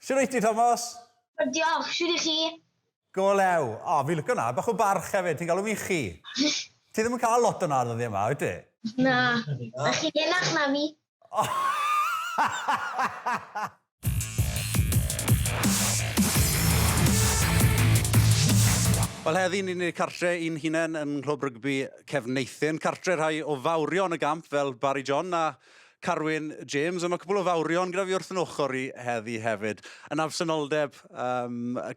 Siwr eiti, Thomas? Diolch, siwr i chi. Go lew. O, fi lyco na, bach o barch hefyd, ti'n galw mi chi. Ti ddim yn cael lot o'n arddi yma, wyt ti? Na, a chi enach na fi. Wel, heddi ni'n gwneud cartre un hunain yn Clwb Rygbi Cefneithyn. Cartre rhai o fawrion y gamp fel Barry John a Carwyn James. A mae cwbl o fawrion gyda fi wrth yn ochr i heddi hefyd. Yn afsenoldeb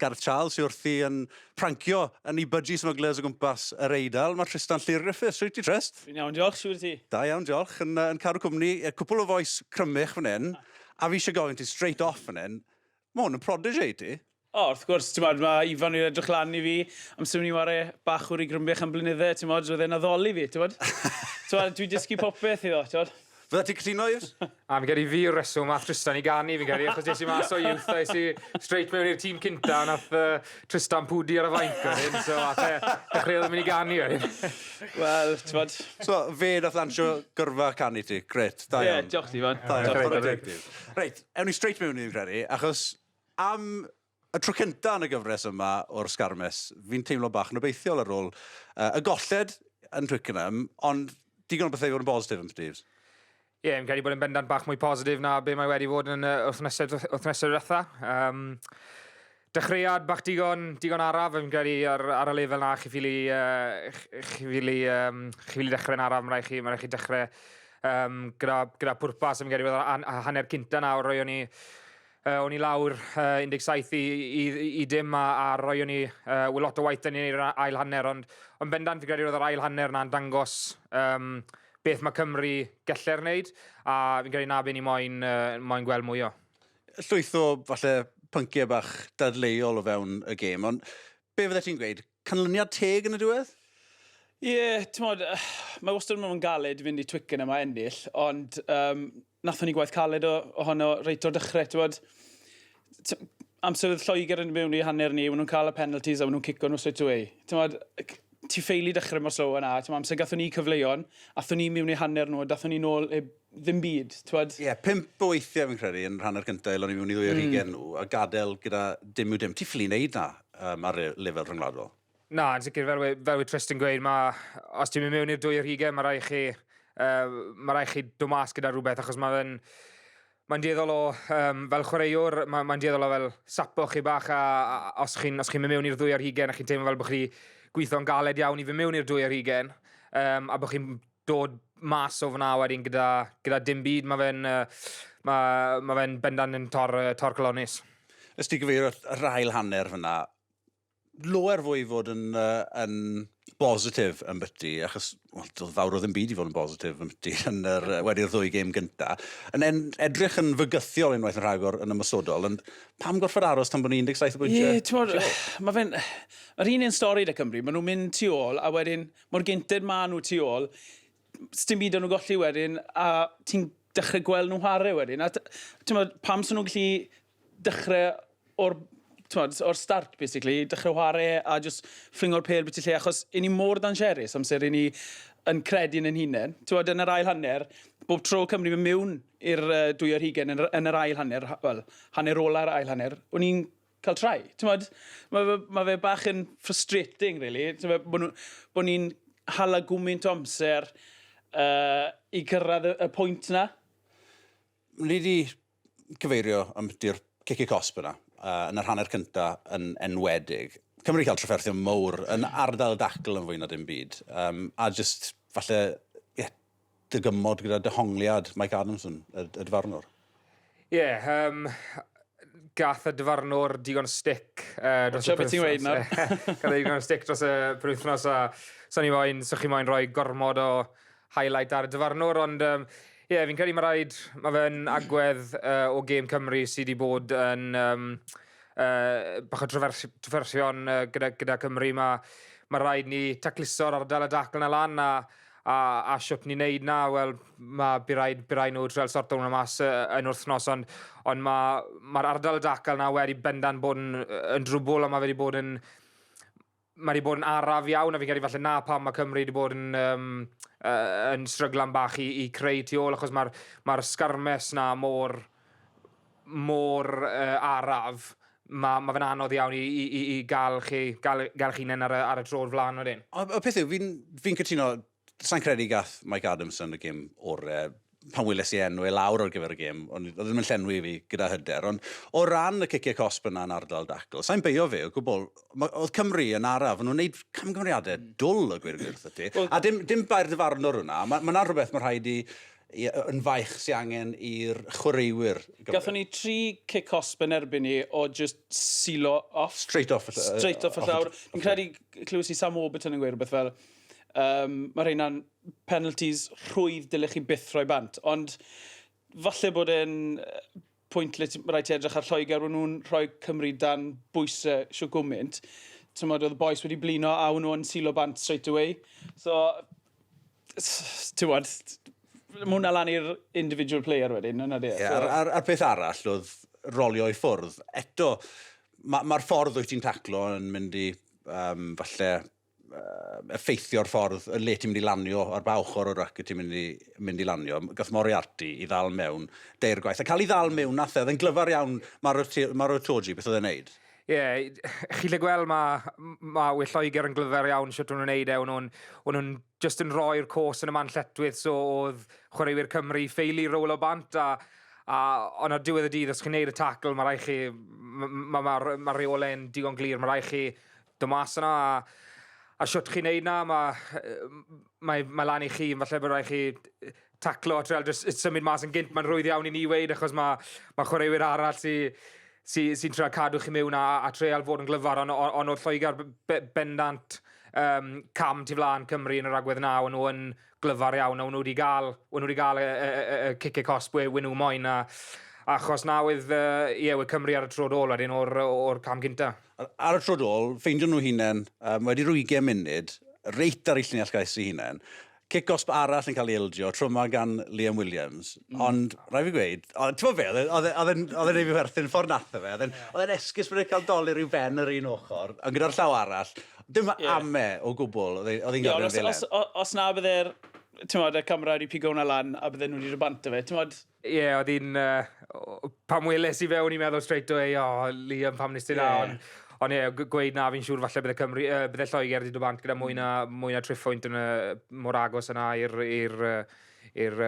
Gareth Charles sy'n wrthi yn prancio yn ei budgie smugglers o gwmpas yr Eidal. Mae Trystan Llyr Griffiths. Rwyt ti, Tryst? Fi'n iawn, diolch, siwr ti. Da iawn, diolch. Yn cadw cwmni, cwbl o fois crymych fan hyn. A fi eisiau gofyn ti straight off fan hyn. Mae hwn yn prodigy ti. O, wrth gwrs, mae Ifan wedi edrych lan i fi am swn i'n ware bach o'r i grymych am blynydde, roedd e'n addoli fi, Dwi dysgu popeth iddo, Fydda ti'n cytuno, Iws? A fi'n gyrru fi o'r reswm a Trystan i ganu, fi'n gyrru, achos jes i mas o youth, a jes i straight mewn i'r tîm cynta, nath Trystan pwdi ar y fainc o'n hyn, so a dechreuodd yn mynd i ganu o'n hyn. Wel, So, fe nath lansio gyrfa canu ti, gret, da iawn. Ie, diolch ti, Ifan. Da iawn, reit, ewn ni straight mewn i'n credu, achos am y tro cynta yn y gyfres yma o'r Sgarmes, fi'n teimlo bach yn obeithiol ar ôl y golled yn Twickenham, ond digon o bethau fod yn bositif yn Steves. Ie, fi'n credu bod yn bendant bach mwy positif na be mae wedi bod yn wythnesau diwetha. Dechreuad bach digon araf, fi'n credu ar y lefel na, chi ffili dechrau'n araf, mae rhaid chi dechrau gyda pwrpas, fi'n credu bod hanner cynta na, o'n i lawr 17 i dim a roi o'n i lot o waith yn i'r ail hanner, ond bendant fi'n credu oedd yr ail hanner na'n dangos beth mae Cymru gellir wneud, a fi'n credu na be ni moyn gweld mwy o. Llwyth o falle pynciau bach dadleuol o fewn y gêm, ond be fydde ti'n gweud? Canlyniad teg yn y diwedd? Ie, mae wastad yn galed i fynd i Twickenham a ennill, ond nathon ni gwaith caled ohono reit o'r dechrau, amser oedd Lloegr yn mewn i hanner ni, nhw'n cael y penalties a nhw'n cico nhw straight away. Ti ffeili dechrau mor slow yna, amser gathon ni cyfleuon, athon ni mewn i hanner nhw, dathon ni nôl ddim byd. Ie, 5 o weithiau fi'n credu yn rhanner cyntaf, elon ni mewn i 2 nhw, a gadael gyda dim yw dim. Ti ffili wneud na ar y lefel rhyngwladol? Na, yn sicr fel wedi Trystan gweud, os ti'n mynd mewn i'r 2 mae rhaid chi dod mas gyda rhywbeth, achos mae'n dieddol o, fel chwaraewr, mae'n dieddol o fel sapo chi bach, a os chi'n mynd mewn i'r 2 a chi'n teimlo fel bod chi gweithio'n galed iawn i fynd mewn i'r 2 a bod chi'n dod mas o fyna wedyn gyda dim byd, mae fe'n bendant yn tor colonus. Ys ti gyfeirio yr ail hanner fyna, loer fwy fod yn bositif yn byty, achos doedd fawr o ddim byd i fod yn bositif yn byty wedi'r 2 gêm gynta. Yn edrych yn fygythiol unwaith yn rhagor yn ymysodol, ond pam gorfod aros tan bod ni 17 bwyntiau? Ie, mae'r un stori da Cymru, maen nhw'n mynd tu ôl, a wedyn, mor gynted maen nhw tu ôl, sdim byd o'n nhw golli wedyn, a ti'n dechrau gweld nhw chwarae wedyn. Pam sy'n nhw'n gallu dechrau o'r start, basically, dechrau chwarae a just fflingo'r pel beth i lle, achos i ni mor dan sherus amser i ni yn credu'n yn hunain. Yn yr ail hanner, bob tro Cymru mynd mewn i'r 2 yn yr ail hanner, wel, hanner ola'r ail hanner, o'n i'n cael trai. Mae fe bach yn frustrating, really, bod ni'n hala gwmynt o amser i gyrraedd y pwynt na. Ni wedi cyfeirio am ydy'r cici cosp yna. Yn yr hanner cynta yn enwedig. Cymru cael trafferthio mowr yn ardal dacl yn fwy na dim byd. A just, falle, dygymod gyda dehongliad Mike Adamson, y dyfarnwr. Ie, gath y dyfarnwr digon stick. Watcha beth ti'n weid nawr. Gath digon stick dros y penwythnos, a so chi moyn rhoi gormod o highlight ar y dyfarnwr, ond ie, fi'n credu mae fe'n agwedd o gêm Cymru sydd wedi bod yn bach o trafferthion gyda Cymru. Mae rhaid ni tacluso'r ardal y dacl na lan, a siwt ni'n neud na, wel, by rhaid nhw drel sort o'n mas yn wrthnos, ond mae'r ardal y dacl na wedi bendant bod yn drwbl, a mae wedi bod yn araf iawn, a fi'n credu falle na pam mae Cymru wedi bod yn stryglan bach i creu tu ôl, achos mae'r Sgarmes na mor araf, mae fe'n anodd iawn i gael chi unen ar y tro'r flan wedyn. Y peth yw, fi'n cytuno, sa'n credu gath Mike Adamson y gêm orau, pan weles i enw lawr ar gyfer y gêm, oedd ddim yn llenwi fi gyda hyder, ond o ran y ciciau cosp yna yn ardal dacl, sa'n beio fe o gwbl, oedd Cymru yn araf, nhw'n gwneud camgymeriadau dwl y gwir gwirth ydy, a dim bair dyfarnwr hwnna, mae'na rhywbeth mae rhaid yn faich sy'n angen i'r chwaraewyr. Gathon ni 3 cic cosp yn erbyn ni o just silo off. Straight off y llawr. Fi'n credu clywys i Sam Obeithion yn gweud rhywbeth fel, mae rheina'n penalties rhwydd dylech chi byth rhoi bant, ond falle bod e'n pwynt lle rhaid ti edrych ar Lloegr, o'n nhw'n rhoi Cymru dan bwysau sio gwmynt. Oedd y boes wedi blino a o'n nhw'n silo bant straight away. So, mae hwnna lan i'r individual player wedyn, yna di. A'r peth arall oedd rolio i ffwrdd. Eto, mae'r ffordd wyt ti'n taclo yn mynd i falle effeithio'r ffordd, y le ti'n mynd i lanio ar ba ochr o'r rac ti'n mynd i lanio. Gath Moriarty i ddal mewn deir gwaith. A cael i ddal mewn nath oedd yn glyfar iawn Marotoggi, beth oedd e'n neud? Ie, chi'n gweld mae Will Lloegr yn glyfar iawn sut o'n nhw'n neud o'n nhw'n just yn rhoi'r cwrs yn y man lletwydd, so oedd chwaraewyr Cymru ffeili rowl o bant, a ond ar diwedd y dydd, os chi'n neud y tacl, mae rai chi, mae reolau'n digon glir, mae rai chi dymas yna, a sut chi'n neud na, mae lan i chi, falle bod rai chi taclo a treol just symud mas yn gynt, mae'n rwydd iawn i ni weid, achos mae chwaraewyr arall sy'n trio cadw chi mewn a treol fod yn glyfar, ond oedd Lloegr bendant cam tu flaen Cymru yn yr agwedd na, o'n nhw yn glyfar iawn, o'n nhw wedi gael y cicau cosb wyn nhw moyn, achos na oedd Cymru ar y trodol wedyn o'r cam gynta. Ar y trodol, ffeindio nhw hunain, wedi 20 munud, reit ar ei llinellgais i hunain, cic gosb arall yn cael ei ildio, trwma gan Liam Williams, ond rai fi gweud, ti'n fawr fe, oedd e'n ei fi werthu'n ffordd nath fe, oedd e'n esgus bod e'n cael doli rhyw ben yr un ochr, ond gyda'r llaw arall, dim ame o gwbl, oedd e'n gael yn fel. Os na bydde'r y camera wedi pigo hwnna lan a bydden nhw wedi rybanta fe, ti'n modd? Ie, oedd hi'n... Pam weles i fewn i'n meddwl straight away, Liam, pam nes ti na, ond gweud na, fi'n siŵr falle bydde Lloegr wedi dod bant gyda mwy na triffwynt yn mor agos yna i'r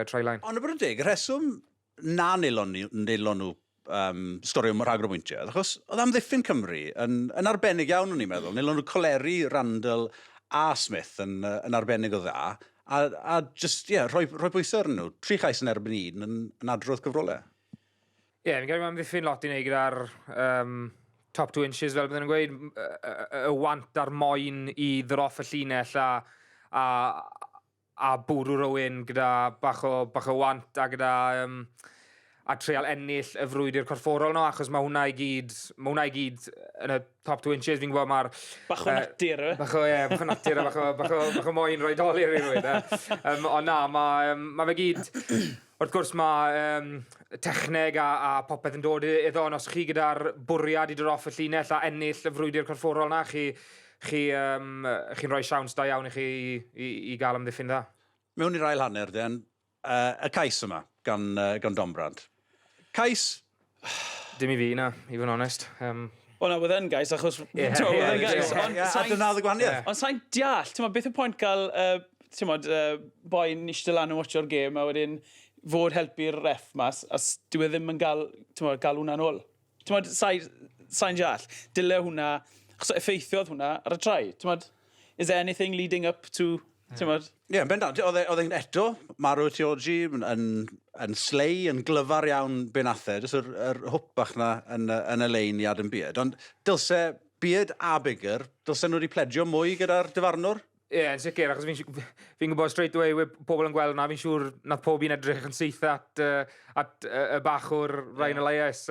try-line. Ond y bod yn dig, y rheswm na nilon nhw stori o'r rhagor o bwyntiau, achos oedd amddiffyn Cymru yn arbennig iawn o'n i'n meddwl, nilon nhw coleri, Randall a Smith yn arbennig o dda, a just, rhoi bwysau ar nhw, 3 chais yn erbyn un yn adrodd cyfrolau. Ie, fi'n gael amddiffyn lot i wneud gyda'r top 2 inches fel bydden nhw'n gweud, y want ar moyn i ddroff y llinell a bwrw rywun gyda bach o want a gyda a treol ennill y frwydr corfforol no, achos mae hwnna i gyd yn y top 2 inches, fi'n gwybod mae'r... Bach o natur, Bach o natur a bach o moyn roi dolir i rywun. Ond na, mae fe gyd... Wrth gwrs mae techneg a popeth yn dod iddo, os chi gyda'r bwriad i dod off y llinell a ennill y frwydr corfforol na, chi'n rhoi siawns da iawn i chi i gael amddiffyn dda. Mewn i'r ail hanner, y cais yma gan Dombrand. Cais? Dim i fi na, i fod yn onest. O na, bydd yn gais, achos... A dyna oedd y gwahaniaeth. Ond sa'n deall, beth yw pwynt gael boi nistel lan yn watcho'r gêm, a wedyn fod helpu'r ref mas, a dwi ddim yn gael hwnna nôl. Sa'n deall, dyle hwnna, achos effeithiodd hwnna ar y trai. Is there anything leading up to... Ie, bendant. Oedd e'n eto, Marotoggi yn slei, yn glyfar iawn benathed, jyst yr hwp bach na yn y lein i Adam Beard. Ond dylse Beard a Bigger, dylse nhw wedi pledjo mwy gyda'r dyfarnwr? Ie, yn sicr, achos fi'n gwybod straight away pobl yn gweld na, fi'n siŵr nath pob un edrych yn syth at y bachwr Ryan Elias.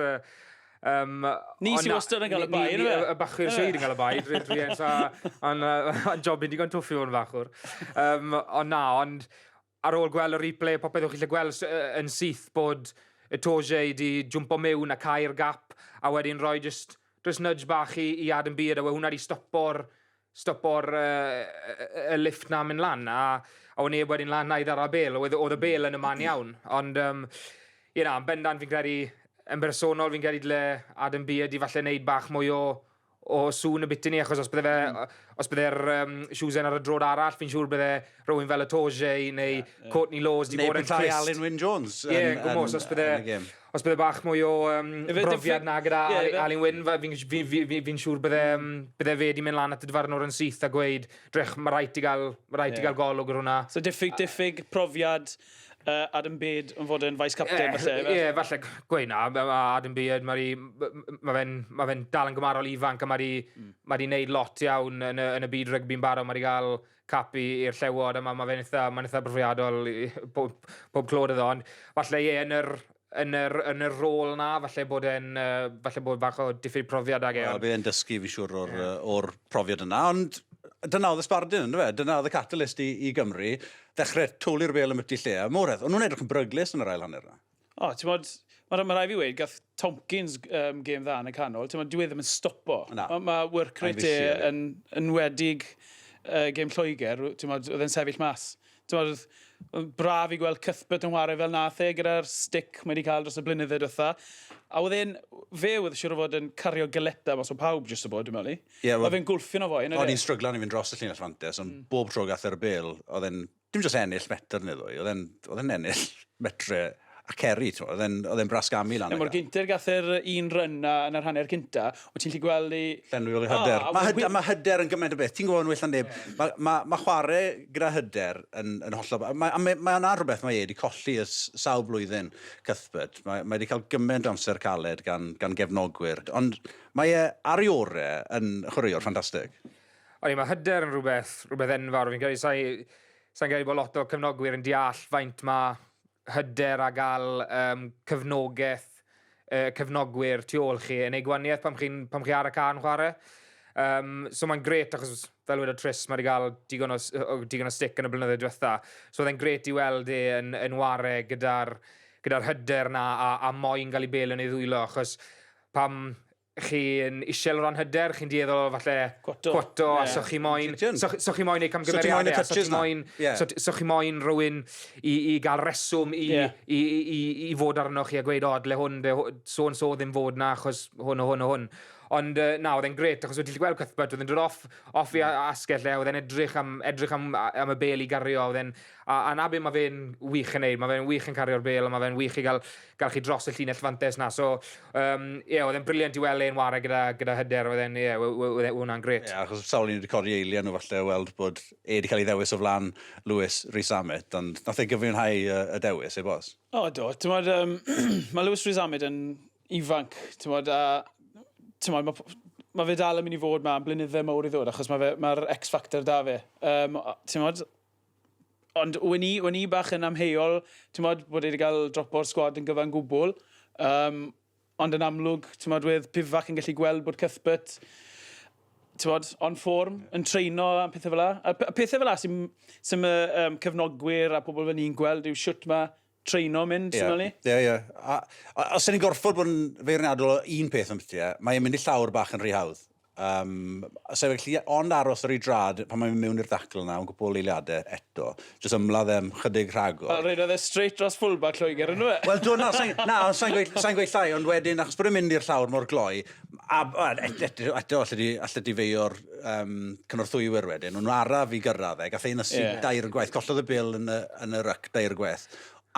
Ni sy'n wastad yn cael y bai, yna fe? Y bachwr sydd yn cael y bai, ond job yn digon twffi o'n bachwr. Ond ar ôl gweld y replay, popeth o'ch chi'n gweld yn syth bod y Toge wedi jwmpo mewn a cael gap, a wedyn rhoi just nudge bach i Adam Beard, a hwnna wedi stopo'r y lift na mynd lan, a o'n neb wedyn lan naid ar y bel, oedd y bel yn y man iawn. Ond, yn bendant fi'n credu yn bersonol fi'n credu dyle Adam Beard i falle wneud bach mwy o sŵn y bit i ni, achos os bydde'r siwsen ar y drod arall, fi'n siŵr bydde rhywun fel y Toge neu Courtney Laws di bod yn Neu petai Alun Wyn Jones. Gwmwys, os bydde bach mwy o brofiad na gyda Alun Wyn, fi'n siŵr bydde fe di mynd lan at y dyfarnwr yn syth a gweud, drech, mae rhaid i gael golwg ar hwnna. So diffyg profiad Adam Beard yn fod yn vice captain falle? Ie, falle gweud na, Adam Beard, mae fe'n dal yn gymarol ifanc a mae di wneud lot iawn yn y byd rygbi'n barod, mae di gael cap i'r llewod a mae fe'n eitha brofiadol pob clod iddo, ond falle yn yr rôl na, falle bod bach o diffyg profiad ag e. Wel, bydd e'n dysgu fi siwr o'r profiad yna, ond dyna oedd y sbardun, ynddo fe? Dyna oedd y catalyst i Gymru, ddechrau twli'r bel ymwyti lle. Moredd, ond nhw'n edrych yn bryglis yn yr ail hanner yna. O, ti'n modd, mae rai fi wedi, gath Tompkins game dda yn y canol, ti'n modd, diwedd ddim yn stopo. Mae work rate yn wedig game Lloegr, ti'n modd, oedd e'n sefyll mas. Ti'n modd, braf i gweld Cuthbert yn chwarae fel nath gyda'r stick mae wedi cael dros y blynyddoedd wrtha. A oedd siŵr o fod yn cario galeta mas o pawb jyst o bod, dwi'n meddwl. Oedd e'n gwlffio o fo. Oedd hi'n stryglan i fynd dros y llinell fantes, ond bob tro gath e'r bel, oedd e'n, dim jyst ennill metr neu ddwy, oedd e'n ennill metre a ceri, oedd e'n brasgamu lan. Mor gynter gath e'r un ryn yn yr hanner cynta, o ti'n lli gweld i... Llenwi i hyder. Mae hyder yn gymaint o beth. Ti'n gwybod yn well na neb. Mae chwarae gyda hyder yn hollol... Mae yna rhywbeth mae wedi colli ys sawl blwyddyn Cuthbert. Mae wedi cael gymaint amser caled gan gefnogwyr. Ond mae ar ei orau yn chwaraewr ffantastig. Mae hyder yn rhywbeth enfawr. Fi'n credu sa'n credu bod lot o cefnogwyr yn deall faint mae hyder a gael cefnogaeth cefnogwyr tu ôl chi yn ei gwaniaeth pam chi ar y can chwarae. So mae'n gret achos fel wedi Trys mae wedi cael digon o stick yn y blynyddoedd diwetha. So oedd e'n gret i weld yn ware gyda'r hyder na a moyn gael ei bel yn ei ddwylo achos pam chi'n isiel o ran hyder, chi'n dieddol falle cwato a so chi moyn ei camgymeriadau, so chi moyn rhywun i gael reswm i fod arno chi a gweud le hwn, so ddim fod na achos hwn. Ond na, oedd e'n gret, achos wedi gweld Cuthbert, oedd e'n dod off i asgell oedd e'n edrych am y bel i gario, a na be mae fe'n wych yn neud, mae fe'n wych yn cario'r bel, a mae fe'n wych i gael chi dros y llinell fantes na, so oedd e'n briliant i weld e'n ware gyda hyder, oedd hwnna'n gret. Achos sawl ni wedi codi eiliad nhw falle weld bod wedi cael ei ddewis o flan Lewis Rhys-Amet, ond nath ei gyfiawnhau y dewis, ei bos? O, do, mae Lewis Rhys-Amet yn ifanc, mae fe dal yn mynd i fod ma'n blynyddau mawr i ddod, achos mae'r X-Factor da fe. Ond wyn i bach yn amheuol, bod wedi cael drop o'r sgwad yn gyfan gwbl, ond yn amlwg, wedd Pifach yn gallu gweld bod Cuthbert on form, yn treino am pethau fel la. A pethau fel la sy'n cefnogwyr a pobl fel ni'n gweld yw siwt mae treino mynd, sy'n ni? Ie. Os yni'n gorffod bod yn feirniadol o un peth yn bethau, mae'n mynd i llawr bach yn rhy hawdd. Ond aros ar ei drad pan mae'n mewn i'r ddacl yna, yn gwbl eiliadau eto, jyst ymladd rhydig rhagor. Rhaid oedd e straight dros fullback Lloegr yn nhw e? Wel, sa'n gweud llai, ond wedyn, achos bod yn mynd i'r llawr mor gloi, eto allai di feio'r cynorthwywyr wedyn, ond nhw araf i gyrraedd gath ei nysu dair gwaith, collodd y bil yn y ryc dair gwaith.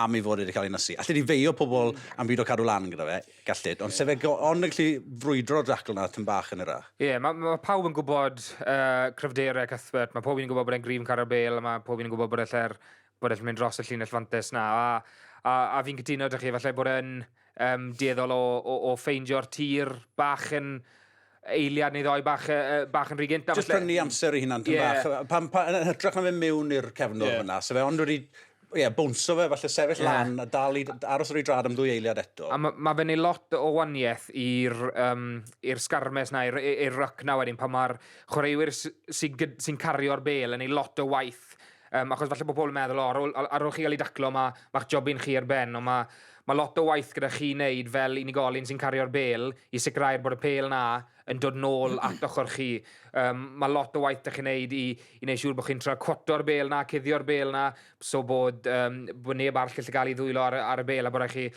Am ei fod wedi cael ei nysu. Allai di feio pobl am byd o cadw lan gyda fe, gallid, ond sef ond yn gallu frwydro'r dacl na tyn bach yn yr ach. Ie, mae pawb yn gwybod cryfderau Cuthbert, mae pob yn gwybod bod e'n grif yn cario bel, mae pob yn gwybod bod e'n mynd dros y llinell fantes na, a fi'n cytuno ydych chi, falle bod e'n dieddol o ffeindio'r tir bach yn eiliad neu ddoi bach yn rhy gynt. Just prynu amser i hynna'n tyn bach. Pan hytrach na fe mewn i'r cefnwr fyna, sef ond wedi bwnsio fe, falle sefyll lan, a aros ar ei drad am ddwy eiliad eto. A mae fe'n ei lot o waniaeth i'r Sgarmes na, i'r ryc na wedyn, pan mae'r chwaraewyr sy'n cario'r bel yn ei lot o waith. Achos falle bod pobl yn meddwl, ar ôl chi gael ei daclo, mae'ch jobyn chi ar ben, ond mae lot o waith gyda chi wneud fel unigolyn sy'n cario'r bêl i sicrhau'r bod y pêl na yn dod nôl at ochr chi. Mae lot o waith da chi'n neud i wneud siŵr bod chi'n trio cwto'r bêl na, cuddio'r bêl na, so bod neb arall gallu gael ei ddwylo ar y bêl, a bod chi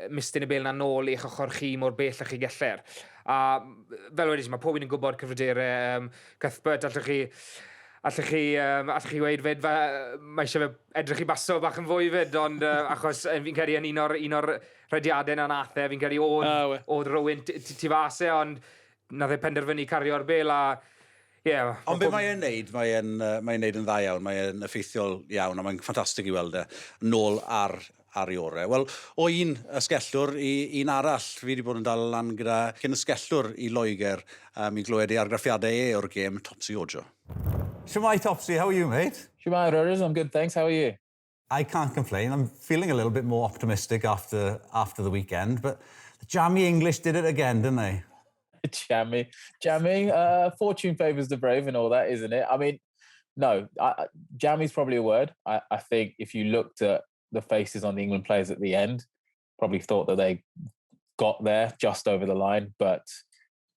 mistyn y bêl na nôl i'ch ochr chi mor bell a chi gellir. A fel wedi, mae pob un yn gwybod cyfriderau Cuthbert, allwch chi weid fyd, mae eisiau fe edrych i baso bach yn fwy fyd, ond achos fi'n credu yn un o'r rhediadau na'n athau, fi'n credu oedd rhywun tu fas ond nath e penderfynu cario'r bêl a... Ond be mae'n neud, mae'n neud yn dda iawn, mae'n effeithiol iawn, a mae'n ffantastig i weld e nôl ar ei orau. Wel, o un ysgellwr i un arall, fi wedi bod yn dal lan gyda cyn ysgellwr i Loegr, mi'n glywed ei argraffiadau o'r gêm Topsy Ojo. Shemai Topsy, how are you, mate? Shemai Rhodri, I'm good, thanks. How are you? I can't complain. I'm feeling a little bit more optimistic after the weekend, but the jammy English did it again, didn't they? Jammy. Fortune favours the brave and all that, isn't it? I mean, no, jammy's probably a word. I think if you looked at the faces on the England players at the end, probably thought that they got there just over the line, but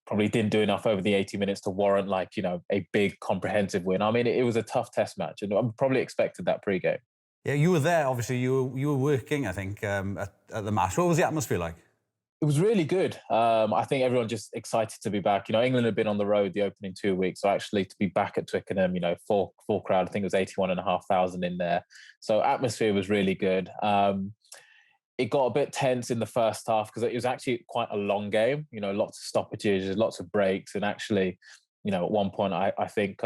probably didn't do enough over the 80 minutes to warrant, like, you know, a big comprehensive win. I mean, it was a tough test match, and I probably expected that pre-game. Yeah, you were there, obviously. You were working, I think, at the match. What was the atmosphere like? It was really good. I think everyone just excited to be back. You know, England had been on the road the opening 2 weeks, so actually to be back at Twickenham, you know, full crowd, I think it was 81,500 in there. So atmosphere was really good. It got a bit tense in the first half because it was actually quite a long game, you know, lots of stoppages, lots of breaks. And actually, you know, at one point, I think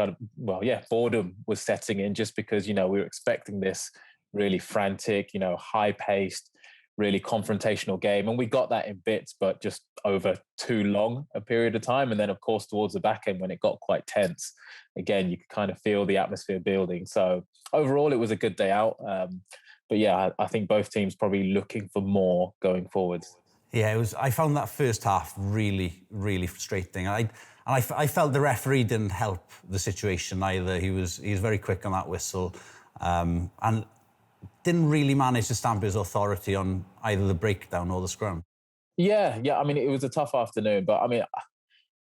boredom was setting in just because, you know, we were expecting this really frantic, you know, high-paced, really confrontational game. And we got that in bits, but just over too long a period of time. And then, of course, towards the back end, when it got quite tense, again, you could kind of feel the atmosphere building. So overall, it was a good day out. But yeah, I think both teams probably looking for more going forwards. Yeah, I found that first half really, really frustrating. I felt the referee didn't help the situation either. He was very quick on that whistle, and didn't really manage to stamp his authority on either the breakdown or the scrum. Yeah. I mean, it was a tough afternoon, but I mean,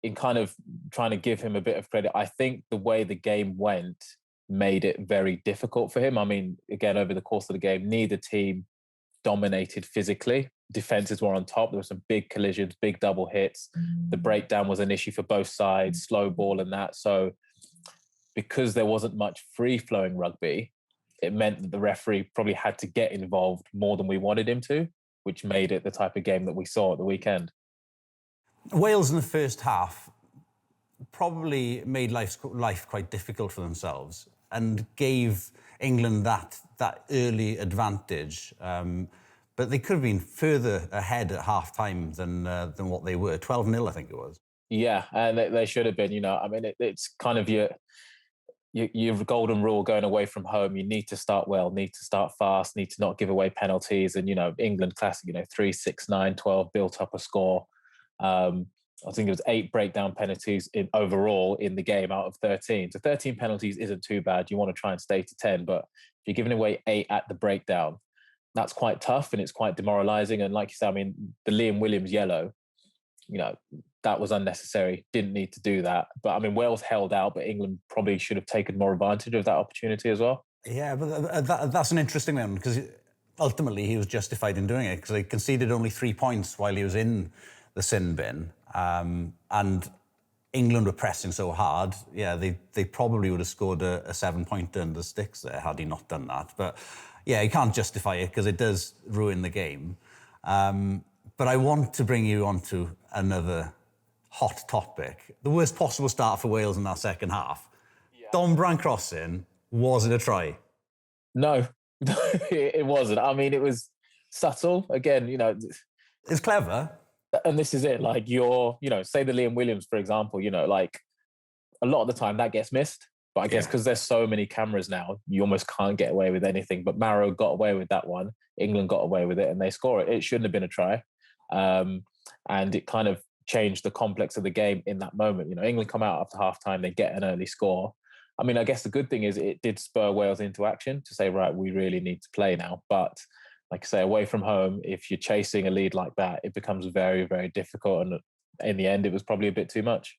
in kind of trying to give him a bit of credit, I think the way the game went made it very difficult for him. I mean, again, over the course of the game, neither team dominated physically. Defences were on top. There were some big collisions, big double hits. The breakdown was an issue for both sides, slow ball and that. So because there wasn't much free-flowing rugby, it meant that the referee probably had to get involved more than we wanted him to, which made it the type of game that we saw at the weekend. Wales in the first half probably made life quite difficult for themselves and gave England that early advantage. But they could have been further ahead at half-time than what they were. 12-0, I think it was. Yeah, and they should have been, you know. I mean, it's kind of your golden rule going away from home. You need to start well, need to start fast, need to not give away penalties. And, you know, England classic, you know, 3, 6, 9, 12, built up a score. I think it was 8 breakdown penalties overall in the game out of 13. So 13 penalties isn't too bad. You want to try and stay to 10, but if you're giving away 8 at the breakdown, that's quite tough and it's quite demoralising. And like you said, I mean, the Liam Williams yellow, you know, that was unnecessary. Didn't need to do that. But I mean, Wales held out, but England probably should have taken more advantage of that opportunity as well. Yeah, but that's an interesting one because ultimately he was justified in doing it because they conceded only 3 points while he was in the sin bin. And England were pressing so hard, yeah, they probably would have scored a 7-pointer in the sticks there had he not done that. But yeah, you can't justify it because it does ruin the game. But I want to bring you on to another hot topic. The worst possible start for Wales in that second half. Yeah. Don Bran crossing, was it a try? No, it wasn't. I mean, it was subtle. Again, you know... It's clever. And this is it, like you know, say the Liam Williams, for example, you know, like a lot of the time that gets missed. But I guess because there's so many cameras now, you almost can't get away with anything. But Marrow got away with that one. England got away with it and they score it. It shouldn't have been a try. And it kind of changed the complex of the game in that moment. You know, England come out after half-time, they get an early score. I mean, I guess the good thing is it did spur Wales into action to say, right, we really need to play now. But like I say, away from home, if you're chasing a lead like that, it becomes very, very difficult. And in the end, it was probably a bit too much.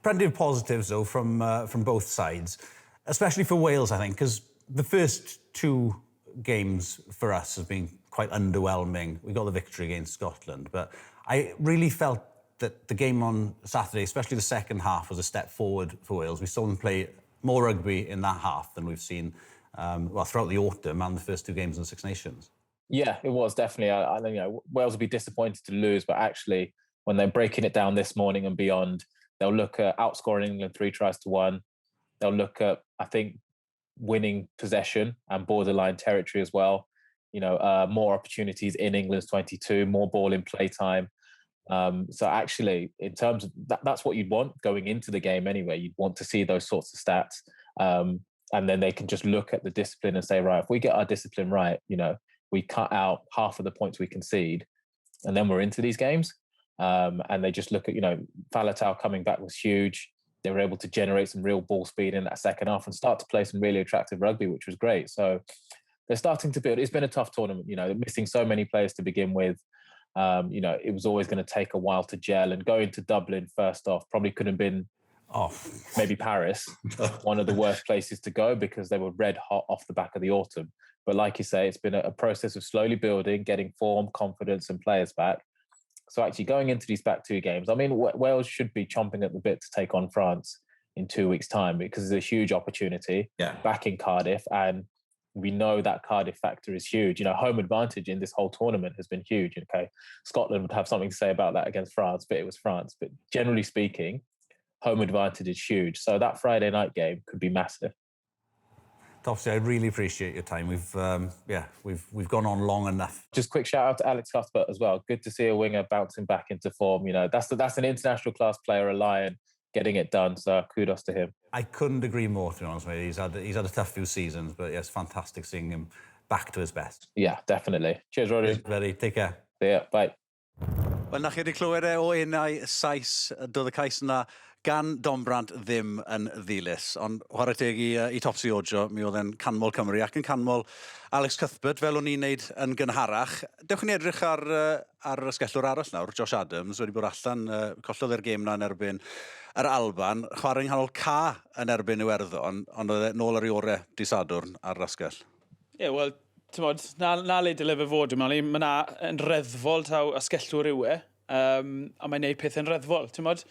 Plenty of positives, though, from both sides, especially for Wales, I think, because the first two games for us have been quite underwhelming. We got the victory against Scotland, but I really felt that the game on Saturday, especially the second half, was a step forward for Wales. We saw them play more rugby in that half than we've seen throughout the autumn and the first two games in the Six Nations. Yeah, it was definitely. I you know, Wales will be disappointed to lose, but actually, when they're breaking it down this morning and beyond, they'll look at outscoring England 3-1. They'll look at, I think, winning possession and borderline territory as well. You know, more opportunities in England's 22, more ball in play time. So actually, in terms of that's what you'd want going into the game anyway. You'd want to see those sorts of stats. And then they can just look at the discipline and say, right, if we get our discipline right, you know, we cut out half of the points we concede, and then we're into these games. And they just look at, you know, Faletau coming back was huge. They were able to generate some real ball speed in that second half and start to play some really attractive rugby, which was great. So they're starting to build. It's been a tough tournament, you know, missing so many players to begin with. You know, it was always going to take a while to gel, and going to Dublin first off probably could have been maybe Paris, one of the worst places to go because they were red hot off the back of the autumn. But like you say, it's been a process of slowly building, getting form, confidence and players back. So actually going into these back two games, I mean, Wales should be chomping at the bit to take on France in 2 weeks' time because it's a huge opportunity back in Cardiff. And we know that Cardiff factor is huge. You know, home advantage in this whole tournament has been huge. Okay, Scotland would have something to say about that against France, but it was France. But generally speaking, home advantage is huge. So that Friday night game could be massive. Obviously, I really appreciate your time. We've gone on long enough. Just quick shout out to Alex Cuthbert as well. Good to see a winger bouncing back into form. You know, that's an international class player, a Lion, getting it done. So kudos to him. I couldn't agree more, to be honest with you. He's had a tough few seasons, but yeah, it's fantastic seeing him back to his best. Yeah, definitely. Cheers, Rhodri. Very, take care. See ya, bye. Wel, na chi wedi clywed o unau Sais, doedd y cais yna gan Dombrant ddim yn ddilys, ond chwarae teg i Topsy Ojo, mi oedd e'n canmol Cymru ac yn canmol Alex Cuthbert, fel o'n i'n neud yn gynharach. Dewch ni edrych ar ysgellwr arall nawr, Josh Adams, wedi bod allan, collodd e'r gêm na yn erbyn yr Alban, chwarae yng nghanol ca yn erbyn Iwerddon, ond oedd e nôl ar ei orau dydd Sadwrn ar rasgell. Wel, ti'n modd, na le dyle fe fod, mae yna yn reddfol taw ysgellwr yw e, a mae'n neud peth yn reddfol, ti'n modd.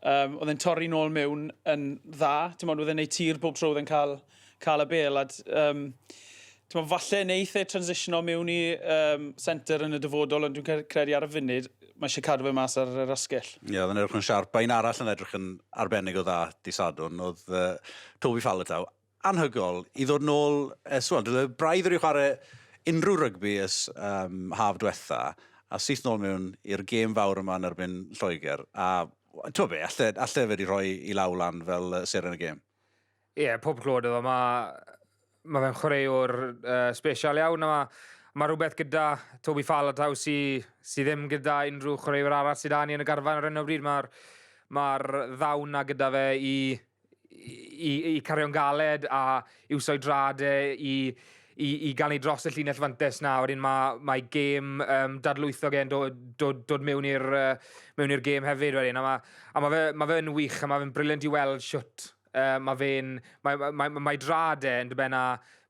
Oedd e'n torri nôl mewn yn dda, ti'n modd, oedd e'n neud tir bob tro oedd e'n cael y bel, a ti'n modd, falle neith e transitiono mewn i centre yn y dyfodol, ond dwi'n credu ar y funud, mae eisiau cadw fe mas ar yr asgell. Ie, oedd e'n edrych yn siarp. Un arall yn edrych yn arbennig o dda dydd Sadwrn, oedd Toby Faletau. Anhygol i ddod nôl, dwi'n braidd wedi chwarae unrhyw rygbi haf diwetha, a syth nôl mewn i'r gêm fawr yma yn erbyn Lloegr, a ti'n be, alle fe wedi rhoi i law lan fel ser yn y gêm? Ie, pob clod iddo. Mae fe'n chwaraewr special iawn. Mae rhywbeth gyda Toby Faletau sy ddim gyda unrhyw chwaraewr arall sydd ni yn y garfan ar hyn o bryd. Mae'r ddawn na gyda fe i cario'n galed a iwsoi dradau i gael ni dros y llinell fantes na. Wedyn mae gêm dadlwythog e'n dod mewn i'r gêm hefyd wedyn. A mae fe'n wych a mae fe'n briliant i weld siwt. Mae dradau yn dibynna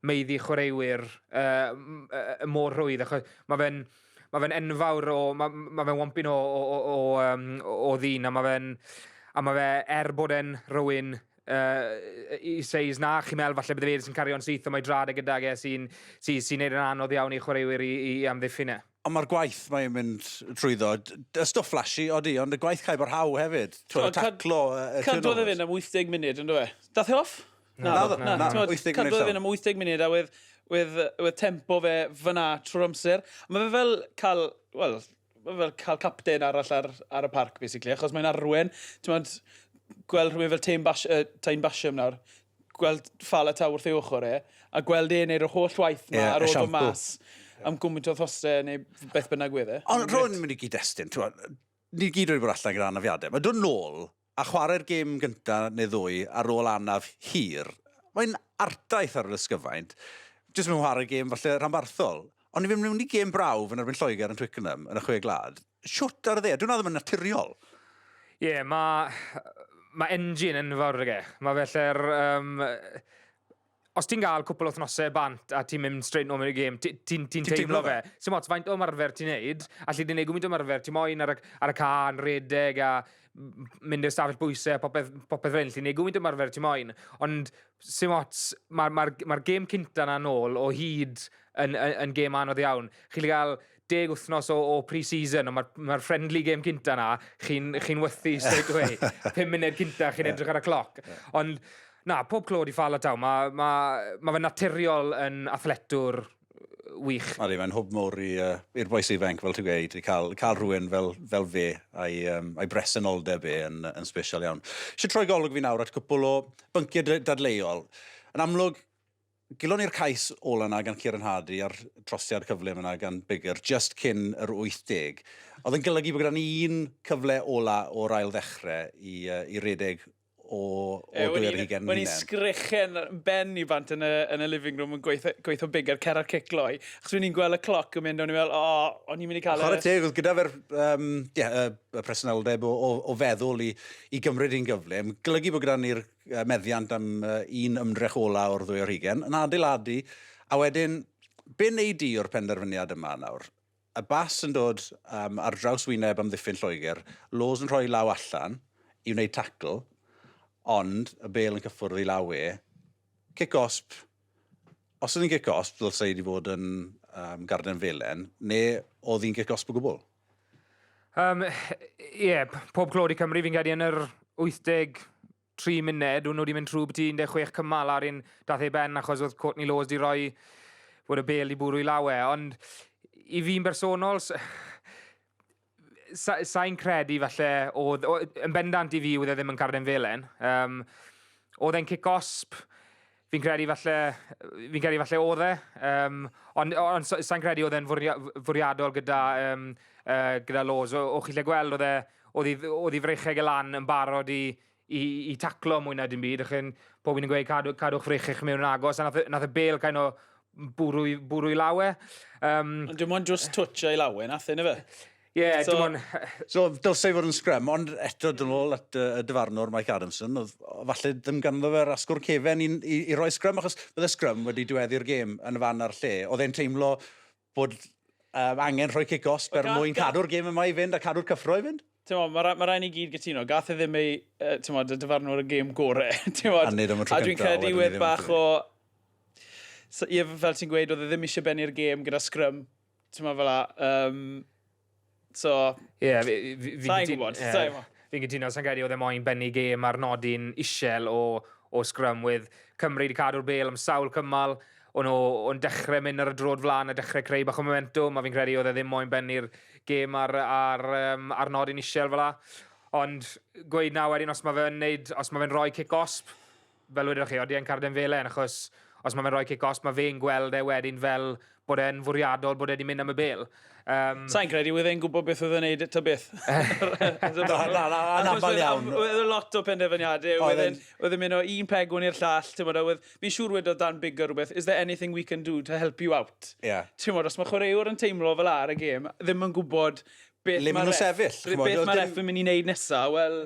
meiddi chwaraewyr mor rhwydd. Mae fe'n enfawr mae fe'n wampyn o ddyn a mae fe bod e'n rhywun i seis na, chi'n meddwl falle bydde fe sy'n cario'n syth o mae dradau gydag sy'n neud yn anodd iawn i chwaraewyr i amddiffyn e. Ond mae'r gwaith mae'n mynd trwyddo. Y stwff flashy, odi, ond y gwaith caib o'r haw hefyd. Taclo y turnovers. Cadwodd e fynd am 80 munud, ynddo e? Dath e off? Na, 80 cadwodd e fynd am 80 munud a wedd tempo fe fyna trwy'r amser. Mae fe fel cael capten arall ar y parc, basically, achos mae'n arwen. Gweld rhywun fel Tain Basham nawr, gweld Faletau wrth ei ochr e, a gweld e'n neud yr holl waith na ar ôl fy mas am gwmwynt o thosau neu beth bynnag wedd e. Ond rhywun yn mynd i gyd-destun, ni gyd wedi bod allan gyda anafiadau. Mae dod nôl a chwarae'r gêm gyntaf neu ddwy ar ôl anaf hir. Mae'n artaith ar yr ysgyfaint. Jyst mewn chwarae'r gêm falle rhanbarthol. Ond ni fynd i gêm brawf yn erbyn Lloegr yn Twickenham yn y chwe glad. Siwt ar y dde, dwi'n ddim yn naturiol. Ie, mae engine yn fawr ag e. Mae felly'r... os ti'n gael cwpl o thnosau bant a ti'n mynd straight nôl yn y gêm, ti'n teimlo fe. Sy'n mot, faint o ymarfer ti'n neud, a lle ti'n neud gwmynt o ymarfer, ti'n moyn ar y can, redeg a mynd i'r stafell bwysau, popeth fel, ti'n neud gwmynt o ymarfer ti'n moyn. Ond sy'n mot, mae'r gêm cynta na nôl o hyd yn gêm anodd iawn. Chi'n gael 10 wythnos o pre-season, ond mae'r friendly game cynta na, chi'n wythu straight away. 5 munud cynta, chi'n edrych ar y cloc. Ond na, pob clod i ffal a taw. Mae fe naturiol yn athletwr wych. Mae'n hwb mowr i'r boes ifanc, fel ti'n gweud, i cael rhywun fel fe a'i bresenoldeb yn special iawn. Eisiau troi golwg fi nawr at cwpl o bynciau dadleuol. Yn amlwg, gilon ni'r cais ola yna gan Ciaran Hardy a'r trosiad cyflym yna gan Bigger, just cyn yr 80. Oedd yn golygu bod gyda ni un cyfle ola o'r ail ddechrau i redeg o dwy'r hugen When i'n sgrichen ben i bant yn y living room yn gweithio Bigger cer ar cicloi. Achos when i'n gweld y cloc yn mynd, o'n i'n meddwl, o'n i'n mynd i cael Chwarae teg, oedd gyda fe'r y presenoldeb o feddwl i gymryd i'n gyflym. Golygu bod gyda ni'r meddiant am un ymdrech ola o'r ddwy o'r hugen, yn adeiladu, a wedyn, be wneud di o'r penderfyniad yma nawr? Y bas yn dod ar draws wyneb am ddiffyn Lloegr, Laws yn rhoi law allan i wneud tackle, ond y bel yn cyffwrdd i law kick-osp, os oedd hi'n kick-osp, ddylse i wedi fod yn garden felen, neu oedd hi'n kick-osp o gwbl? Ie, pob clod i Cymru fi'n gedi yn yr 83 munud, nhw wedi mynd trwy byti 16 cymal ar un dath ei ben achos oedd Courtney Laws di roi bod y bel i bwrw i law ond i fi'n bersonol, sa'n credu falle, yn bendant i fi oedd e ddim yn carden felen. Oedd e'n kick-osp, fi'n credu falle oedd e. Ond sa'n credu oedd e'n fwriadol gyda Laws. O chi lle gweld, oedd i frecheg y lan yn barod i taclo mwy na dim byd. Pob un yn gweud cadw'ch frecheg mewn yn agos, a nath y bel kind o bwrw i lawe. Ond dim ond just touch i lawe, nath yna fe? Ie, dim ond... So, dylse i fod yn sgrym, ond eto dyn ôl at y dyfarnwr Mike Adamson, oedd falle ddim ganddo fe'r asgwr cefen i roi sgrym, achos bydde sgrym wedi diweddu'r gêm yn y fan ar lle. Oedd e'n teimlo bod angen rhoi kick-osp mwyn cadw'r gêm yma i fynd a cadw'r cyffro i fynd? Mae rai ni gyd gytuno. Gath e ddim ei dyfarnwr y gêm gorau. A dwi'n credu wedd bach o... Fel ti'n gweud, oedd e ddim eisiau bennu'r gêm gyda sgrym. So, sa'n gwybod. Fi'n gytuno, sa'n credu oedd e moyn bennu gêm ar nodyn isiel o sgrym, with Cymru wedi cadw'r bel am sawl cymal, o'n dechrau mynd ar y drod flan a dechrau creu bach o momentum, a fi'n credu oedd e ddim moyn bennu'r gêm ar nodyn isiel fel la. Ond gweud na wedyn, os mae fe'n rhoi kick-osp, fel wedyn chi, oedd e'n carden felen, achos os mae fe'n rhoi kick-osp, mae fe'n gweld e wedyn fel bod e'n fwriadol bod e wedi mynd am y bel. Sa'n credu, wedd e'n gwybod beth oedd e'n neud ta beth. Anabal iawn. Wedd e'n lot o penderfyniadau. Wedd e'n mynd o un pegwn i'r llall. Fi'n siŵr wedodd Dan Bigger rhywbeth, is there anything we can do to help you out? Os mae chwaraewr yn teimlo fel ar y gêm, ddim yn gwybod beth mae'r ref yn mynd i wneud nesaf, wel...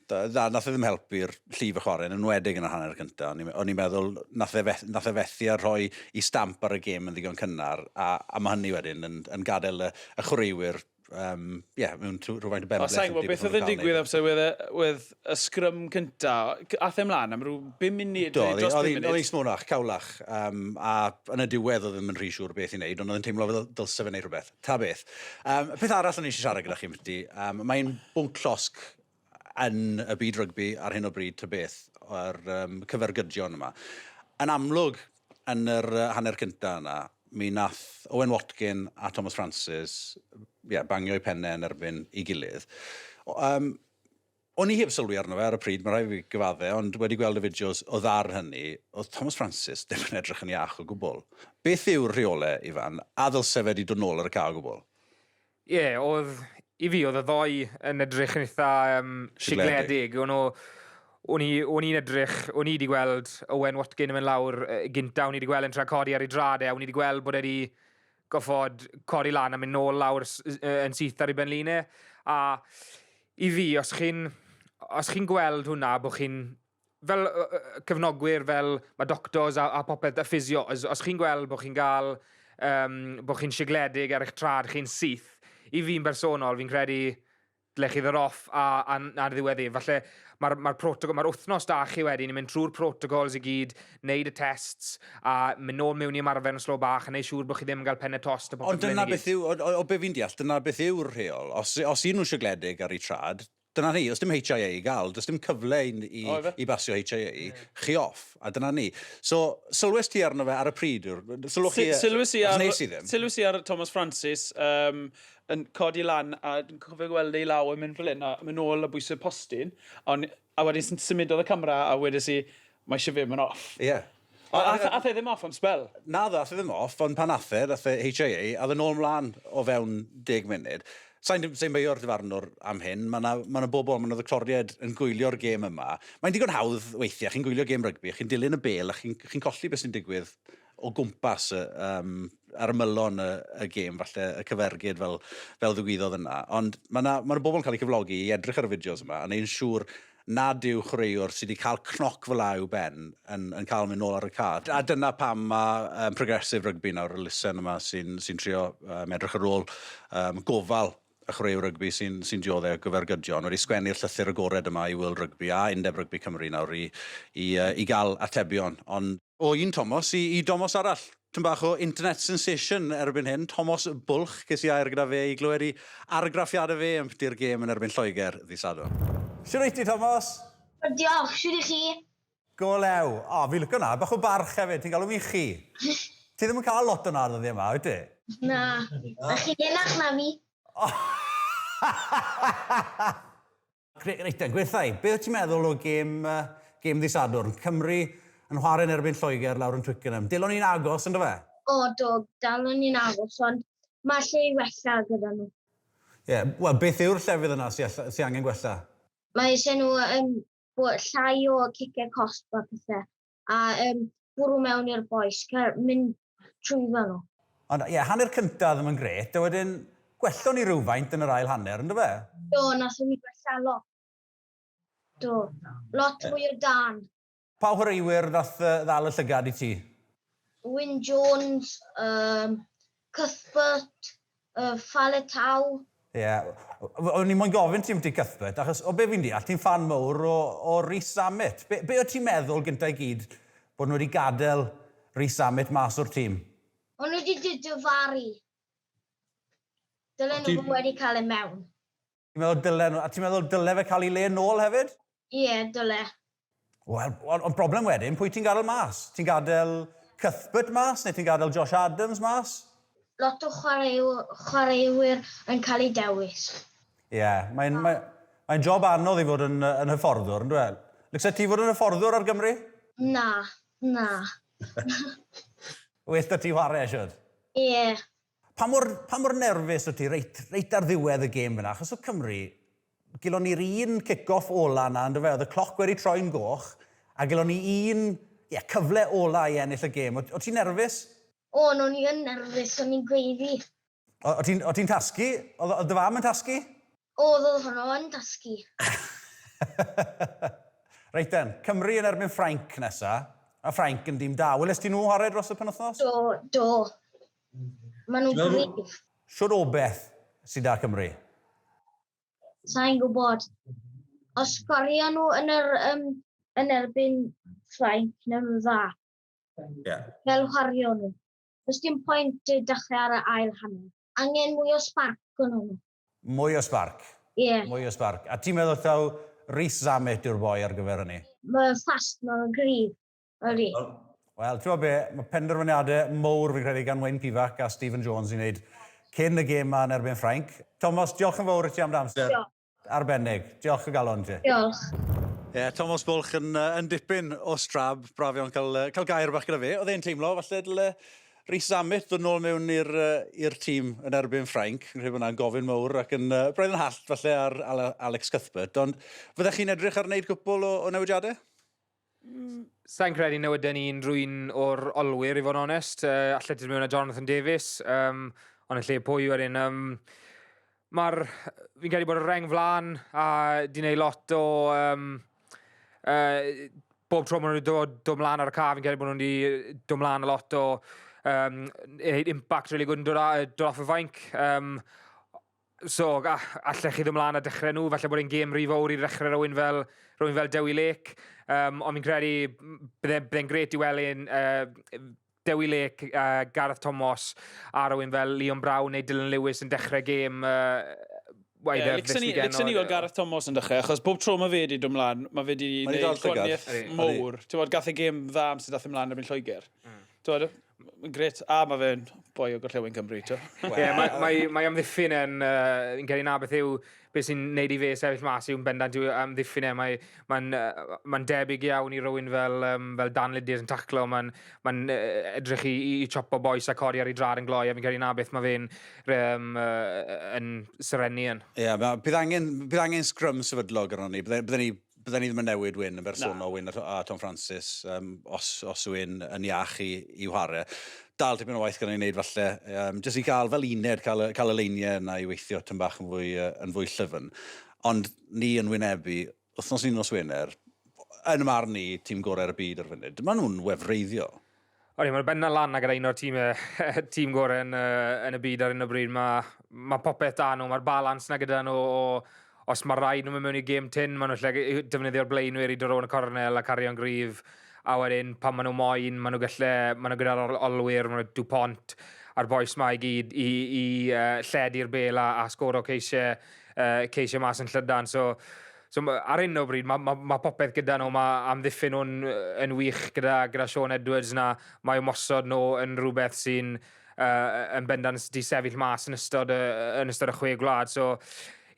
Nath e ddim helpu'r llif y chwarae, yn enwedig yn y hanner cyntaf. O'n i'n meddwl, nath e fethu a rhoi i stamp ar y gêm yn ddigon cynnar, a mae hynny wedyn yn gadael y chwaraewyr mewn rhywfaint o benbleth. Sa'n gwybod beth oedd yn digwydd amser wedd y sgrym cyntaf, ath e mlaen am rhyw 5 munud? Oedd hi'n smwnach, cawlach, a yn y diwedd oedd ddim yn rhy siŵr beth i wneud, ond oedd hi'n teimlo fel dylse fe wneud rhywbeth. Ta beth. Peth arall o'n eisiau siarad gyda chi, mae'n bwnc llosg yn y byd rygbi ar hyn o bryd ta beth o'r cyfergydion yma. Yn amlwg, yn yr hanner cyntaf yna, mi nath Owen Watkin a Thomas Francis bangio eu pennau yn erbyn ei gilydd. O'n i heb sylwi arno fe ar y pryd, mae rai fi gyfadde, ond wedi gweld y fideos o ddar hynny, oedd Thomas Francis ddim yn edrych yn iach o gwbl. Beth yw'r rheolau, Ifan, a ddylse fe wedi dod nôl ar y cael o gwbl? Ie, i fi, oedd y ddoi yn edrych yn eitha sigledig. O'n i'n edrych, o'n i wedi gweld Owen Watkin yn mynd lawr gynta, o'n i wedi gweld yn tracodi ar ei drad, o'n i wedi gweld bod wedi goffod codi lan a mynd nôl lawr yn syth ar ei benlinau. A i fi, os chi'n gweld hwnna, bod chi'n fel cyfnogwyr, fel mae doctors a popeth, a physio, os chi'n gweld bod chi'n gael, bod chi'n sigledig ar eich trad, chi'n syth, i fi'n bersonol, fi'n credu lle chi ddod off a'r ddiweddi. Falle mae'r wythnos da chi wedyn, ni'n mynd trwy'r protocols i gyd, neud y tests, a mynd nôl mewn i ymarfer yn slo bach, a neud siŵr bod chi ddim yn cael penne tost. Ond dyna beth yw, o be fi'n deall, dyna beth yw'r rheol. Os un nhw'n sigledig ar ei trad, dyna ni, os dim HIA i gael, does dim cyfle i basio HIA, chi off, a dyna ni. So, sylwes ti arno fe ar y pryd, sylwes i ar Thomas Francis yn codi lan, a dwi'n cofio gweld ei law yn mynd fel hyn, a mynd nôl a bwysau postyn, a wedyn sy'n symudodd y camera, a wedyn si, mae eisiau fe mynd off. Ie. A the ddim off am spel? Na, ddath e ddim off, ond pan athe, dath e HIA, a dda nôl mlaen o fewn 10 munud. Sa'n beio'r dyfarnwr am hyn, mae yna bobl, mae yna ddoctoried yn gwylio'r gêm yma. Mae'n digon hawdd weithiau, chi'n gwylio gêm rygbi, chi'n dilyn y bel, a chi'n colli beth sy'n digwydd o gwmpas ar ymylon y gêm, falle y cyfergyd fel ddigwyddodd yna. Ond mae yna bobl yn cael eu cyflogi i edrych ar y fideos yma, a neu'n siŵr nad yw chwaraewr sydd wedi cael cnoc fel yw ben yn cael mynd nôl ar y card. A dyna pam mae progressive rygbi nawr, y lusen yma sy'n trio edrych ar ôl gofal y chwaraewr rygbi sy'n dioddau o gyfergydion wedi sgwennu'r llythyr agored yma i World Rugby a Undeb Rygbi Cymru nawr i gael atebion. Ond o un Thomas i Thomas arall. Tyn bach o internet sensation erbyn hyn, Thomas Bwlch, ges i air gyda fe i glywed i argraffiadau fe yn pwti'r gêm yn erbyn Lloegr ddi Sadwrn. Siwr eiti, Thomas? Diolch, siwr i chi. Go lew. O, fi lyco na, bach o barch hefyd, ti'n galw mi chi. Ti ddim yn cael lot o'n arddi yma, wyt ti? Na, ych chi'n enach na fi. Reit, gweithau, beth ti'n meddwl o gêm ddi Sadwrn? Cymru yn chwarae yn erbyn Lloegr lawr yn Twickenham. Dilon ni'n agos, ynddo fe? O, do, dalon ni'n agos, ond mae lle i wella gyda nhw. Ie, wel, beth yw'r llefydd yna sy'n angen gwella? Mae eisiau nhw bod llai o cicau cosb a pethau, a bwrw mewn i'r boes, cael mynd trwy fel nhw. Ond ie, hanner cyntaf ddim yn gret, a wedyn gwellon ni rhywfaint yn yr ail hanner, ynddo fe? Do, nathon ni gwella lot. Do, lot mwy o dan. Pa chwaraewyr ddath ddal y llygad i ti? Wyn Jones, Cuthbert, Falletau. Ie, o'n i moyn gofyn ti'n ti Cuthbert, achos o be fi'n deall, ti'n fan mawr o Rhys Samit. Be o ti'n meddwl gyntaf i gyd bod nhw wedi gadael Rhys Samit mas o'r tîm? O'n nhw wedi dyfaru. Dylen nhw wedi cael ei mewn. Ti'n meddwl dyle fe cael ei le nôl hefyd? Ie, dyle. Wel, ond broblem wedyn, pwy ti'n gadael mas? Ti'n gadael Cuthbert mas, neu ti'n gadael Josh Adams mas? Lot o chwaraewyr yn cael ei dewis. Ie, mae'n job anodd i fod yn hyfforddwr, yn dweud? Lyxa ti fod yn hyfforddwr ar Gymru? Na. Weith da ti chwarae, siwr? Ie. Pa mor nerfus o ti reit ar ddiwedd y gêm fyna? Achos o Cymru, gilon ni'r un kick-off ola yna, yn dweud, oedd y cloc wedi troi'n goch, a gilon ni un cyfle ola i ennill y gêm. O ti'n nerfus? O, o'n i'n nerfus, o'n i'n gweiddi. O ti'n tasgu? Oedd dy fam yn tasgu? Oedd hwnnw yn tasgu. Reit den, Cymru yn erbyn Ffrainc nesa, a Ffrainc yn dîm da. Welys ti nhw chwarae dros y penwythnos? Do. Maen nhw'n gryf. Siwr o beth sydd da Cymru? Sa'n gwybod. Os sgorio nhw yn erbyn Ffrainc, neu nhw'n dda. Fel chwario nhw. Does dim pwynt dechrau ar y ail hanner. Angen mwy o sparc o'n nhw. Mwy o sparc? Ie. Mwy o sparc. A ti'n meddwl taw Rhys Samit yw'r boi ar gyfer hynny? Mae'n ffast, mae'n gryf. Ydy. Wel, ti'n meddwl be, mae penderfyniadau mowr fi'n credu gan Wayne Pifac a Stephen Jones i wneud cyn y gêm yma yn erbyn Ffrainc. Thomas, diolch yn fawr i ti am damser. Arbennig. Diolch o galon ti. Diolch. Ie, Thomas Bwlch yn dipyn o strab, brafion cael gair bach gyda fe. Oedd e'n teimlo, falle dyle Rhys Samit ddod nôl mewn i'r tîm yn erbyn Ffrainc. Yn rhaid bod yna'n gofyn mawr ac yn braidd yn hallt falle ar Alex Cuthbert. Ond fyddech chi'n edrych ar wneud cwpl o newidiadau? Sa'n credu newid ni'n rwy'n o'r olwyr, i fod yn onest. Allai dyd mewn a Jonathan Davies, ond yn lle pwy wedyn. Fi'n credu bod y reng flan a di wneud lot o... bob tro maen nhw dod mlaen ar y ca, fi'n credu bod nhw wedi dod mlaen a lot o impact really good yn dod off y fainc. So, allech chi ddod mlaen a dechrau nhw, falle bod e'n gêm rhy fawr i dechrau rhywun fel Dewi Lake. Ond fi'n credu byddai'n gret i weld Dewi Lake, Gareth Thomas a rhywun fel Liam Brown neu Dylan Lewis yn dechrau gêm Licsen ni o Gareth Thomas yn dechrau, achos bob tro mae fe wedi dod mlaen, mae fe wedi gwneud gwaniaeth mowr. Gath y gêm dda am sydd dath ymlaen erbyn Lloegr. Mae'n gret, a mae fe'n boi o gorllewin Cymru. Mae amddiffyn yn credu na beth yw beth sy'n neud i fe sefyll mas yw'n bendant yw amddiffyn e. Mae'n debyg iawn i rywun fel Dan Lydiers yn taclo. Mae'n edrych i chopo bois a codi ar ei drad yn gloi. Fi'n credu na beth mae fe'n yn syrenu yn. Bydd angen scrum sefydlog arno ni. Bydden ni ddim yn newid wyn yn bersonol wyn a Tom Francis os yw'n yn iach i whare. Dal tipyn o waith gan ei wneud falle, jyst i cael fel uned, cael y leiniau yna i weithio tym bach yn fwy llyfn. Ond ni yn wynebu, wythnos ni'n nos Wener, yn y marn ni, tîm gorau'r byd ar funud. Maen nhw'n wefreiddio. Mae'r benna lan ag un o'r tîm gorau yn y byd ar un o bryd. Mae popeth da nhw, mae'r balans na gyda nhw os mae rhaid nhw mewn i gêm tin, maen nhw'n defnyddio'r blaenwyr i dod o'n y cornel a cario'n gryf. A wedyn, pan maen nhw moyn, maen nhw gyda'r olwyr, maen nhw Dupont a'r boes ma i gyd i lledu'r bel a sgoro ceisio mas yn llydan. So ar un o bryd, mae popeth gyda nhw, mae amddiffyn nhw'n yn wych gyda Sean Edwards na, mae ymosod nhw yn rhywbeth sy'n yn bendant di sefyll mas yn ystod y chwe gwlad. So,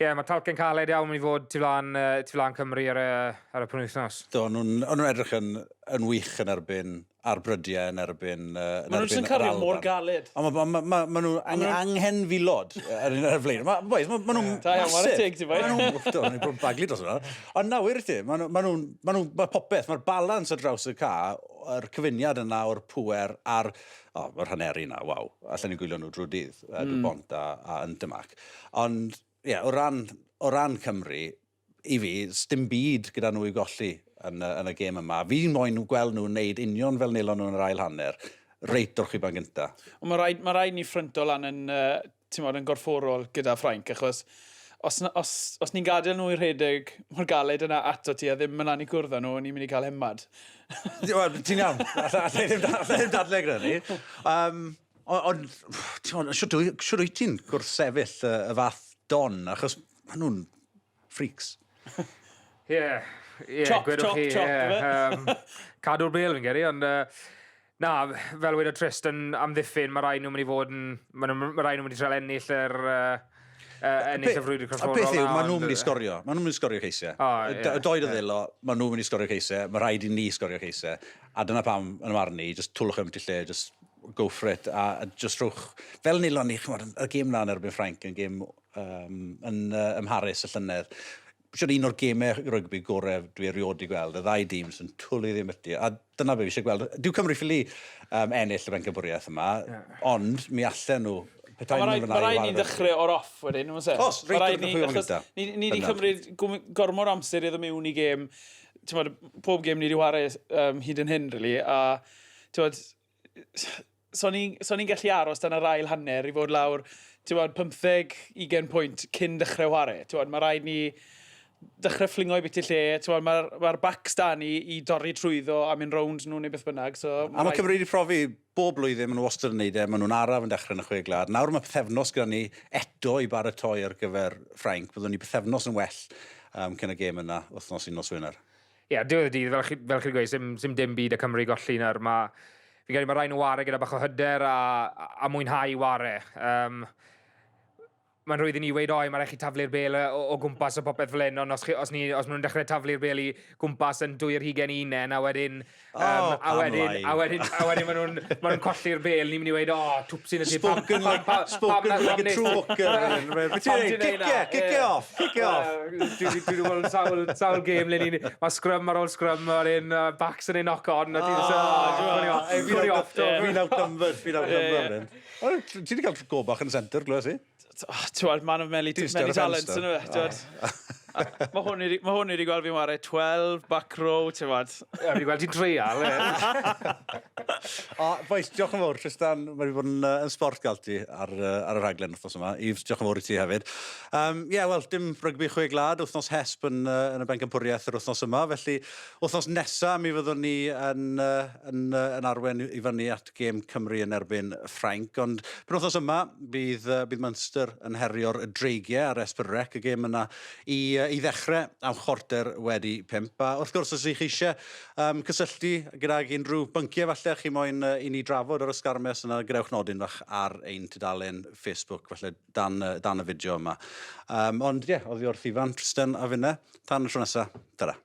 mae talcen caled iawn mynd i fod tu flan Cymru ar y penwythnos. Nhw'n edrych yn wych yn erbyn arbrydiau, yn erbyn Maen nhw'n sy'n cario mor galed. Maen nhw'n anghenfilod ar un o'r flaen. Maen nhw'n masif. Maen nhw'n baglu dros yna. Ond nawr i ti, mae popeth, mae'r balans ar draws y ca, yr cyfuniad yna o'r pŵer a'r rhaneri yna, waw. Allen ni gwylio nhw drwy dydd, drwy bont a yndymac. Ond, o ran Cymru, i fi, sdim byd gyda nhw i golli yn y gêm yma. Fi'n moyn gweld nhw'n neud union fel nelon nhw'n yr ail hanner, reit o'r chiban gynta. Mae rhaid ni ffrynto lan yn gorfforol gyda Ffrainc, achos os ni'n gadael nhw i'r rhedeg mor galed yna ato ti a ddim yn lan i gwrdd nhw, ni'n mynd i cael hemmad. Ti'n iawn, allai ddim dadle gyda ni. Ond, siwr wyt ti'n gwrthsefyll y fath don, achos maen nhw'n freaks. Chop. Cadw'r bel fi'n geri, ond na, fel wedi Trystan amddiffyn, mae rai nhw'n mynd i fod yn... Mae rai nhw'n mynd i treul ennill y frwydr corfforol. A beth yw, maen nhw'n mynd i sgorio. Maen nhw'n mynd i sgorio ceisiau. Doedd o ddilo, maen nhw'n mynd i sgorio ceisiau. Mae rhaid i ni sgorio ceisiau. A dyna pam yn y marn ni, just twlwch am ti lle, just go for it. A just rhwch, fel nilon ni, y gêm na yn erbyn Ffrainc, yn gêm yn ymharus y llynedd. Siwr un o'r gemau rygbi gorau dwi erioed i gweld, y ddau dîms yn twlu ddim ydy. A dyna be fi eisiau gweld. Dyw Cymru ffili ennill y bencampwriaeth yma, ond mi allan nhw. Mae rhaid ni ddechrau o'r off wedyn, nhw'n se? Os, reit o'r pwy o'n gyda. Ni wedi cymryd gormod amser iddo mewn i gêm. Pob gêm ni wedi wario hyd yn hyn, really. A, so ni'n gallu aros dan yr ail hanner i fod lawr 15-20 pwynt cyn dechrau ware. Mae rhaid ni dechrau fflingo i beth i lle. Mae'r backs da ni i dorri trwyddo a mynd rownd nhw neu beth bynnag. A mae Cymru wedi profi bob blwyddyn, maen nhw wastad yn neud e, maen nhw'n araf yn dechrau yn y chwe glad. Nawr mae pethefnos gyda ni eto i baratoi ar gyfer Ffrainc. Byddwn ni pethefnos yn well cyn y gêm yna, wythnos un nos Wener. Diwedd y dydd, fel chi'n gweud, sim dim byd y Cymru golli nawr. Fi'n credu mae rhaid nhw ware gyda bach o hyder a mwynhau ware. mae'n rwydd i ni weid oi, mae'n rhaid chi taflu'r bel o gwmpas o popeth fel hyn, ond os maen nhw'n dechrau taflu'r bel i gwmpas yn 2-20 a wedyn... a wedyn maen nhw'n colli'r bel, ni'n mynd i weid, twpsyn y ti... Spoken like a true hooker. Kick it off. Dwi wedi gweld sawl game le ni, mae scrum ar ôl scrum, mae'r backs yn ei knock-on, a ti'n off. Fi'n outnumbered. Ti wedi cael gobach yn y centre, glywes i? Ti'n man of many talents yn y Mae hwn wedi gweld fi'n wario 12, back row, ti'n wad. Ie, wedi gweld ti'n treial. Boes, diolch yn fawr, Trystan. Mae wedi bod yn sport gael ti ar y rhaglen wrthnos yma. Yves, diolch yn fawr i ti hefyd. Wel, dim rygbi chwe glad, wythnos hesp yn y bencampwriaeth yr wythnos yma. Felly, wythnos nesaf, mi fyddwn ni yn arwen i fyny at gêm Cymru yn erbyn Ffrainc. Ond pen wythnos yma, bydd Munster yn herio'r dreigiau ar Esbyrrec, y gêm yna i ddechrau am chwarter wedi 5. A wrth gwrs, os ydych chi eisiau cysylltu gyda'r unrhyw bynciau falle chi moyn i ni drafod ar y Sgarmes yna, gyrewch nodyn fach ar ein tudalen Facebook, falle dan y fideo yma. Ond ie, oddi wrth Ifan, Trystan a finne, tan y tro nesaf, dyna.